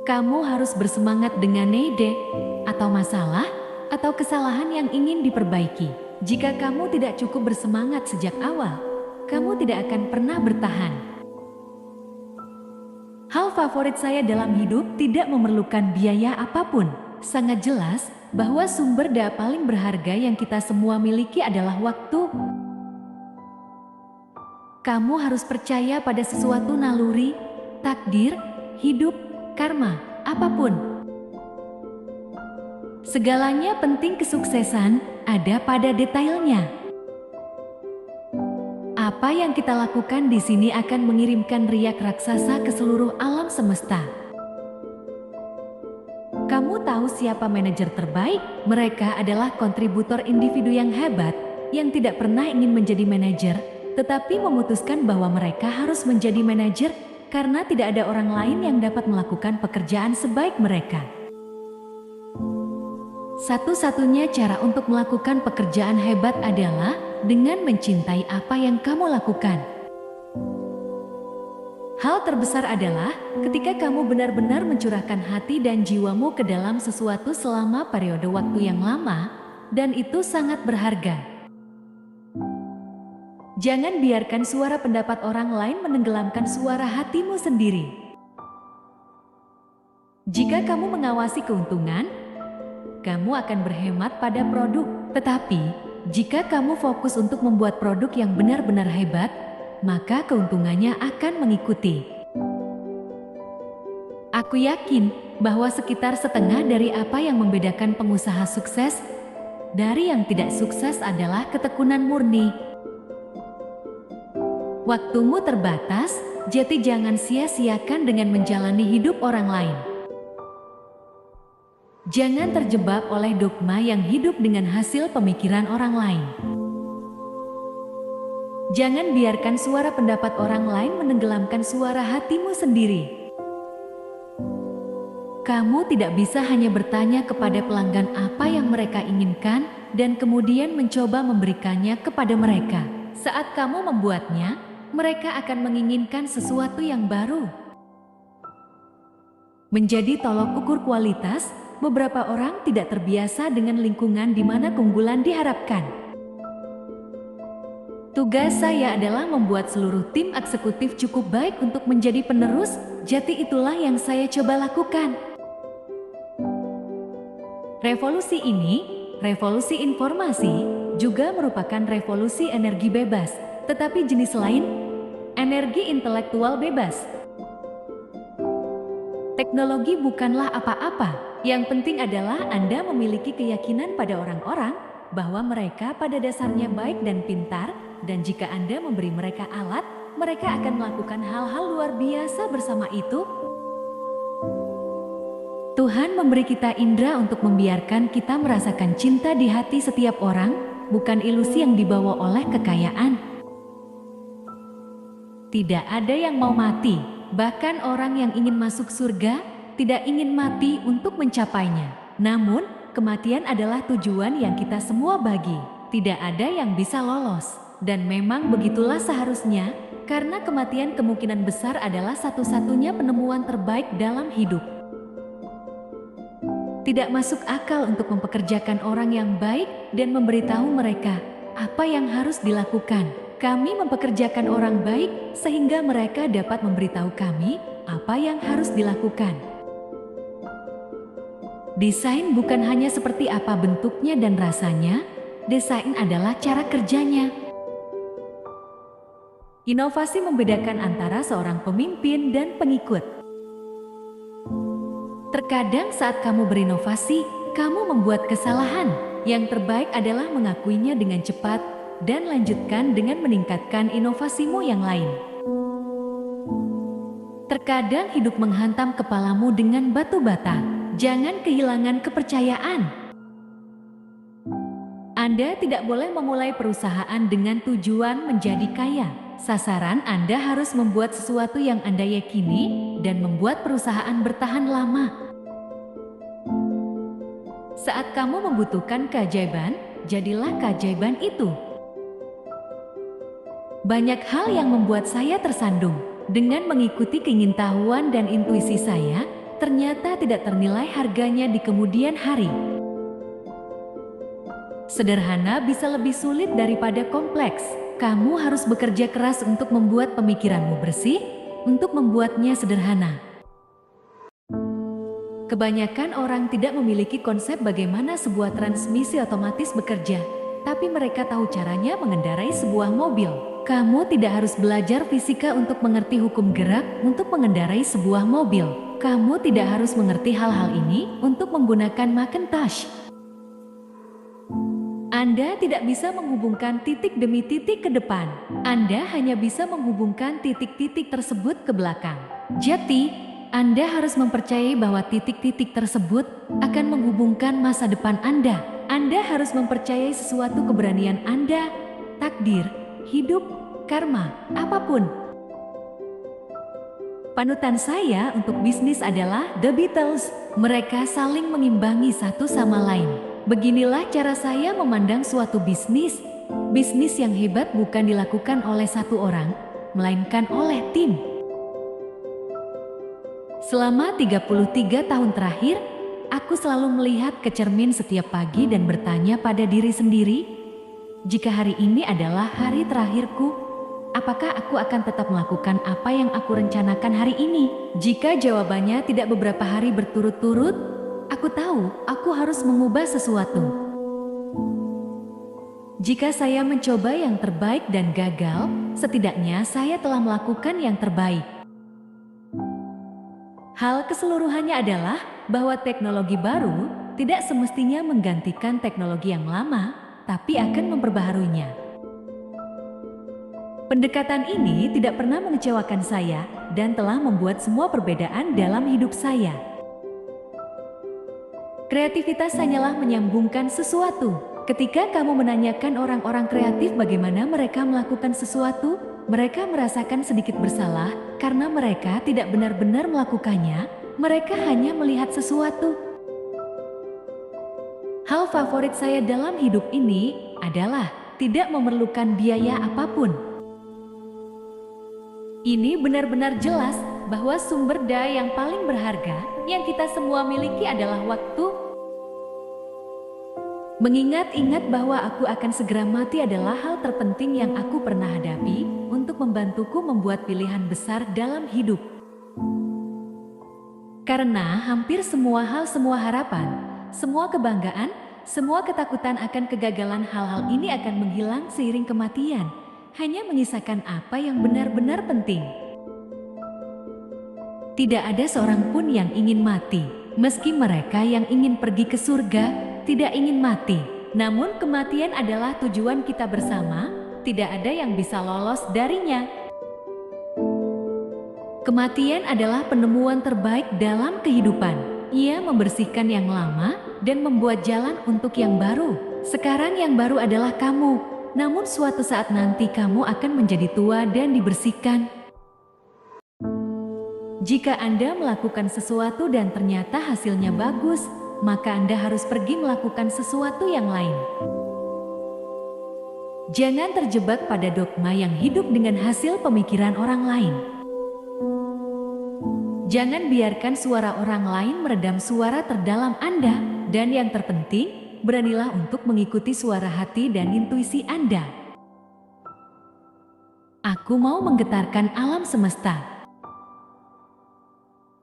Kamu harus bersemangat dengan ide, atau masalah, atau kesalahan yang ingin diperbaiki. Jika kamu tidak cukup bersemangat sejak awal, kamu tidak akan pernah bertahan. Hal favorit saya dalam hidup tidak memerlukan biaya apapun. Sangat jelas bahwa sumber daya paling berharga yang kita semua miliki adalah waktu. Kamu harus percaya pada sesuatu naluri, takdir, hidup, karma, apapun. Segalanya penting kesuksesan ada pada detailnya. Apa yang kita lakukan di sini akan mengirimkan riak raksasa ke seluruh alam semesta. Kamu tahu siapa manajer terbaik? Mereka adalah kontributor individu yang hebat, yang tidak pernah ingin menjadi manajer, tetapi memutuskan bahwa mereka harus menjadi manajer karena tidak ada orang lain yang dapat melakukan pekerjaan sebaik mereka. Satu-satunya cara untuk melakukan pekerjaan hebat adalah dengan mencintai apa yang kamu lakukan. Hal terbesar adalah ketika kamu benar-benar mencurahkan hati dan jiwamu ke dalam sesuatu selama periode waktu yang lama, dan itu sangat berharga. Jangan biarkan suara pendapat orang lain menenggelamkan suara hatimu sendiri. Jika kamu mengawasi keuntungan, kamu akan berhemat pada produk. Tetapi, jika kamu fokus untuk membuat produk yang benar-benar hebat, maka keuntungannya akan mengikuti. Aku yakin bahwa sekitar setengah dari apa yang membedakan pengusaha sukses dari yang tidak sukses adalah ketekunan murni. Waktumu terbatas, jadi jangan sia-siakan dengan menjalani hidup orang lain. Jangan terjebak oleh dogma yang hidup dengan hasil pemikiran orang lain. Jangan biarkan suara pendapat orang lain menenggelamkan suara hatimu sendiri. Kamu tidak bisa hanya bertanya kepada pelanggan apa yang mereka inginkan dan kemudian mencoba memberikannya kepada mereka. Saat kamu membuatnya, mereka akan menginginkan sesuatu yang baru. Menjadi tolok ukur kualitas, beberapa orang tidak terbiasa dengan lingkungan di mana keunggulan diharapkan. Tugas saya adalah membuat seluruh tim eksekutif cukup baik untuk menjadi penerus, jadi itulah yang saya coba lakukan. Revolusi ini, revolusi informasi, juga merupakan revolusi energi bebas, tetapi jenis lain, energi intelektual bebas. Teknologi bukanlah apa-apa, yang penting adalah Anda memiliki keyakinan pada orang-orang bahwa mereka pada dasarnya baik dan pintar, dan jika Anda memberi mereka alat, mereka akan melakukan hal-hal luar biasa bersama itu. Tuhan memberi kita indera untuk membiarkan kita merasakan cinta di hati setiap orang, bukan ilusi yang dibawa oleh kekayaan. Tidak ada yang mau mati, bahkan orang yang ingin masuk surga tidak ingin mati untuk mencapainya. Namun, kematian adalah tujuan yang kita semua bagi. Tidak ada yang bisa lolos, dan memang begitulah seharusnya, karena kematian kemungkinan besar adalah satu-satunya penemuan terbaik dalam hidup. Tidak masuk akal untuk mempekerjakan orang yang baik dan memberitahu mereka apa yang harus dilakukan. Kami mempekerjakan orang baik sehingga mereka dapat memberitahu kami apa yang harus dilakukan. Desain bukan hanya seperti apa bentuknya dan rasanya, desain adalah cara kerjanya. Inovasi membedakan antara seorang pemimpin dan pengikut. Terkadang saat kamu berinovasi, kamu membuat kesalahan. Yang terbaik adalah mengakuinya dengan cepat dan lanjutkan dengan meningkatkan inovasimu yang lain. Terkadang hidup menghantam kepalamu dengan batu bata. Jangan kehilangan kepercayaan. Anda tidak boleh memulai perusahaan dengan tujuan menjadi kaya. Sasaran Anda harus membuat sesuatu yang Anda yakini dan membuat perusahaan bertahan lama. Saat kamu membutuhkan keajaiban, jadilah keajaiban itu. Banyak hal yang membuat saya tersandung. Dengan mengikuti keingintahuan dan intuisi saya, ternyata tidak ternilai harganya di kemudian hari. Sederhana bisa lebih sulit daripada kompleks. Kamu harus bekerja keras untuk membuat pemikiranmu bersih, untuk membuatnya sederhana. Kebanyakan orang tidak memiliki konsep bagaimana sebuah transmisi otomatis bekerja, tapi mereka tahu caranya mengendarai sebuah mobil. Kamu tidak harus belajar fisika untuk mengerti hukum gerak untuk mengendarai sebuah mobil. Kamu tidak harus mengerti hal-hal ini untuk menggunakan Macintosh. Anda tidak bisa menghubungkan titik demi titik ke depan. Anda hanya bisa menghubungkan titik-titik tersebut ke belakang. Jadi, Anda harus mempercayai bahwa titik-titik tersebut akan menghubungkan masa depan Anda. Anda harus mempercayai sesuatu keberanian Anda, takdir, hidup, karma, apapun. Panutan saya untuk bisnis adalah The Beatles. Mereka saling mengimbangi satu sama lain. Beginilah cara saya memandang suatu bisnis. Bisnis yang hebat bukan dilakukan oleh satu orang, melainkan oleh tim. Selama 33 tahun terakhir, aku selalu melihat ke cermin setiap pagi dan bertanya pada diri sendiri, jika hari ini adalah hari terakhirku, apakah aku akan tetap melakukan apa yang aku rencanakan hari ini? Jika jawabannya tidak beberapa hari berturut-turut, aku tahu aku harus mengubah sesuatu. Jika saya mencoba yang terbaik dan gagal, setidaknya saya telah melakukan yang terbaik. Hal keseluruhannya adalah bahwa teknologi baru tidak semestinya menggantikan teknologi yang lama, tapi akan memperbaharuinya. Pendekatan ini tidak pernah mengecewakan saya dan telah membuat semua perbedaan dalam hidup saya. Kreativitas hanyalah menyambungkan sesuatu. Ketika kamu menanyakan orang-orang kreatif bagaimana mereka melakukan sesuatu, mereka merasakan sedikit bersalah karena mereka tidak benar-benar melakukannya, mereka hanya melihat sesuatu. Hal favorit saya dalam hidup ini adalah tidak memerlukan biaya apapun. Ini benar-benar jelas bahwa sumber daya yang paling berharga yang kita semua miliki adalah waktu. Mengingat-ingat bahwa aku akan segera mati adalah hal terpenting yang aku pernah hadapi untuk membantuku membuat pilihan besar dalam hidup. Karena hampir semua hal, semua harapan, semua kebanggaan, semua ketakutan akan kegagalan, hal-hal ini akan menghilang seiring kematian, hanya menyisakan apa yang benar-benar penting. Tidak ada seorang pun yang ingin mati, meski mereka yang ingin pergi ke surga tidak ingin mati. Namun kematian adalah tujuan kita bersama, tidak ada yang bisa lolos darinya. Kematian adalah penemuan terbaik dalam kehidupan. Ia membersihkan yang lama dan membuat jalan untuk yang baru. Sekarang yang baru adalah kamu, namun suatu saat nanti kamu akan menjadi tua dan dibersihkan. Jika Anda melakukan sesuatu dan ternyata hasilnya bagus, maka Anda harus pergi melakukan sesuatu yang lain. Jangan terjebak pada dogma yang hidup dengan hasil pemikiran orang lain. Jangan biarkan suara orang lain meredam suara terdalam Anda, dan yang terpenting, beranilah untuk mengikuti suara hati dan intuisi Anda. Aku mau menggetarkan alam semesta.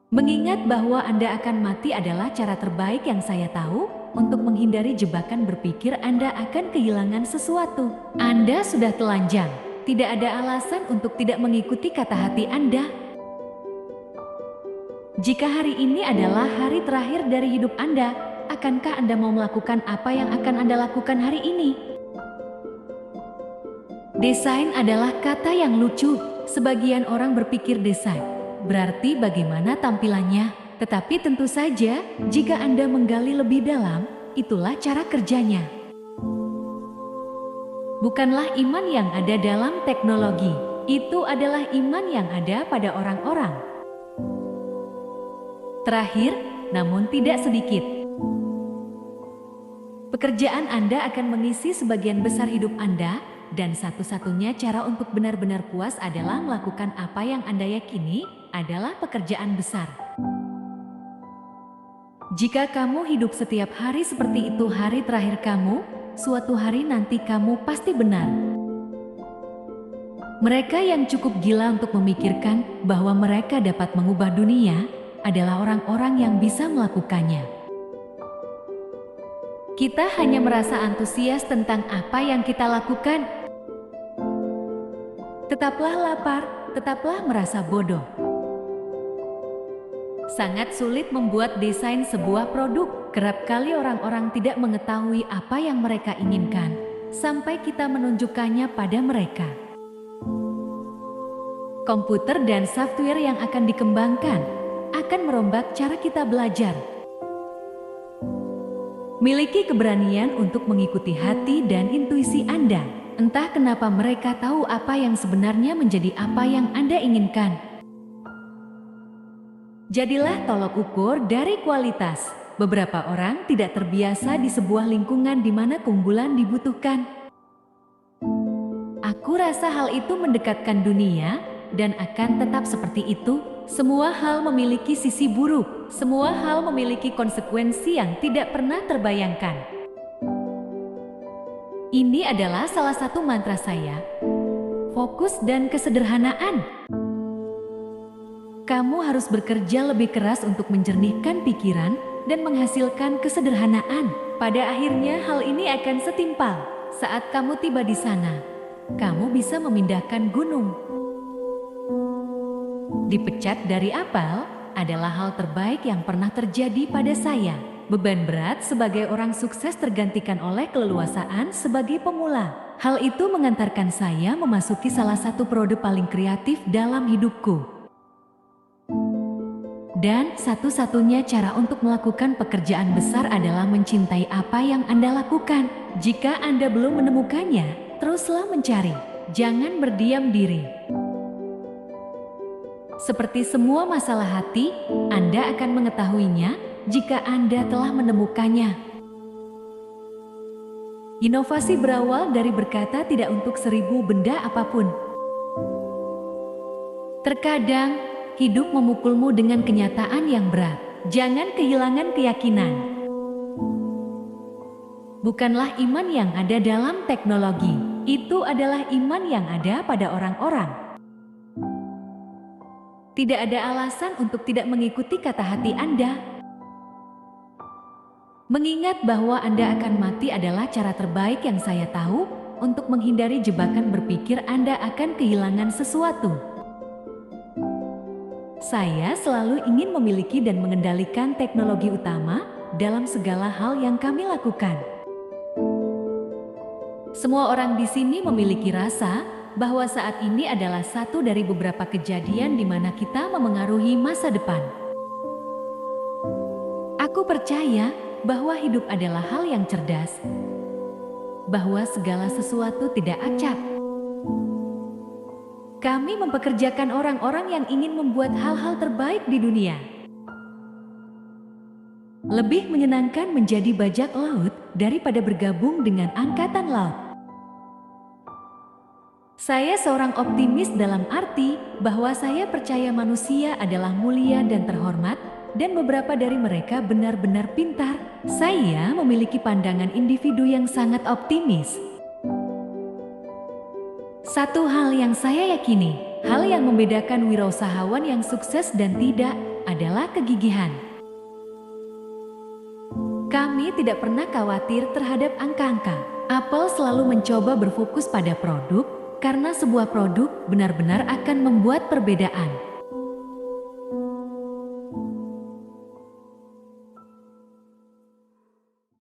Mengingat bahwa Anda akan mati adalah cara terbaik yang saya tahu untuk menghindari jebakan berpikir Anda akan kehilangan sesuatu. Anda sudah telanjang, tidak ada alasan untuk tidak mengikuti kata hati Anda. Jika hari ini adalah hari terakhir dari hidup Anda, akankah Anda mau melakukan apa yang akan Anda lakukan hari ini? Desain adalah kata yang lucu. Sebagian orang berpikir desain berarti bagaimana tampilannya, tetapi tentu saja jika Anda menggali lebih dalam, itulah cara kerjanya. Bukanlah iman yang ada dalam teknologi, itu adalah iman yang ada pada orang-orang. Terakhir, namun tidak sedikit, pekerjaan Anda akan mengisi sebagian besar hidup Anda, dan satu-satunya cara untuk benar-benar puas adalah melakukan apa yang Anda yakini adalah pekerjaan besar. Jika kamu hidup setiap hari seperti itu hari terakhir kamu, suatu hari nanti kamu pasti benar. Mereka yang cukup gila untuk memikirkan bahwa mereka dapat mengubah dunia adalah orang-orang yang bisa melakukannya. Kita hanya merasa antusias tentang apa yang kita lakukan. Tetaplah lapar, tetaplah merasa bodoh. Sangat sulit membuat desain sebuah produk. Kerap kali orang-orang tidak mengetahui apa yang mereka inginkan, sampai kita menunjukkannya pada mereka. Komputer dan software yang akan dikembangkan akan merombak cara kita belajar. Miliki keberanian untuk mengikuti hati dan intuisi Anda. Entah kenapa mereka tahu apa yang sebenarnya menjadi apa yang Anda inginkan. Jadilah tolok ukur dari kualitas. Beberapa orang tidak terbiasa di sebuah lingkungan di mana keunggulan dibutuhkan. Aku rasa hal itu mendekatkan dunia, dan akan tetap seperti itu. Semua hal memiliki sisi buruk, semua hal memiliki konsekuensi yang tidak pernah terbayangkan. Ini adalah salah satu mantra saya. Fokus dan kesederhanaan. Kamu harus bekerja lebih keras untuk menjernihkan pikiran dan menghasilkan kesederhanaan. Pada akhirnya hal ini akan setimpal. Saat kamu tiba di sana, kamu bisa memindahkan gunung. Dipecat dari Apple adalah hal terbaik yang pernah terjadi pada saya. Beban berat sebagai orang sukses tergantikan oleh keleluasaan sebagai pemula. Hal itu mengantarkan saya memasuki salah satu produk paling kreatif dalam hidupku. Dan satu-satunya cara untuk melakukan pekerjaan besar adalah mencintai apa yang Anda lakukan. Jika Anda belum menemukannya, teruslah mencari. Jangan berdiam diri. Seperti semua masalah hati, Anda akan mengetahuinya jika Anda telah menemukannya. Inovasi berawal dari berkata tidak untuk 1000 benda apapun. Terkadang, hidup memukulmu dengan kenyataan yang berat. Jangan kehilangan keyakinan. Bukanlah iman yang ada dalam teknologi. Itu adalah iman yang ada pada orang-orang. Tidak ada alasan untuk tidak mengikuti kata hati Anda. Mengingat bahwa Anda akan mati adalah cara terbaik yang saya tahu untuk menghindari jebakan berpikir Anda akan kehilangan sesuatu. Saya selalu ingin memiliki dan mengendalikan teknologi utama dalam segala hal yang kami lakukan. Semua orang di sini memiliki rasa bahwa saat ini adalah satu dari beberapa kejadian di mana kita memengaruhi masa depan. Aku percaya bahwa hidup adalah hal yang cerdas, bahwa segala sesuatu tidak acak. Kami mempekerjakan orang-orang yang ingin membuat hal-hal terbaik di dunia. Lebih menyenangkan menjadi bajak laut daripada bergabung dengan angkatan laut. Saya seorang optimis dalam arti bahwa saya percaya manusia adalah mulia dan terhormat, dan beberapa dari mereka benar-benar pintar. Saya memiliki pandangan individu yang sangat optimis. Satu hal yang saya yakini, hal yang membedakan wirausahawan yang sukses dan tidak adalah kegigihan. Kami tidak pernah khawatir terhadap angka-angka. Apple selalu mencoba berfokus pada produk, karena sebuah produk benar-benar akan membuat perbedaan.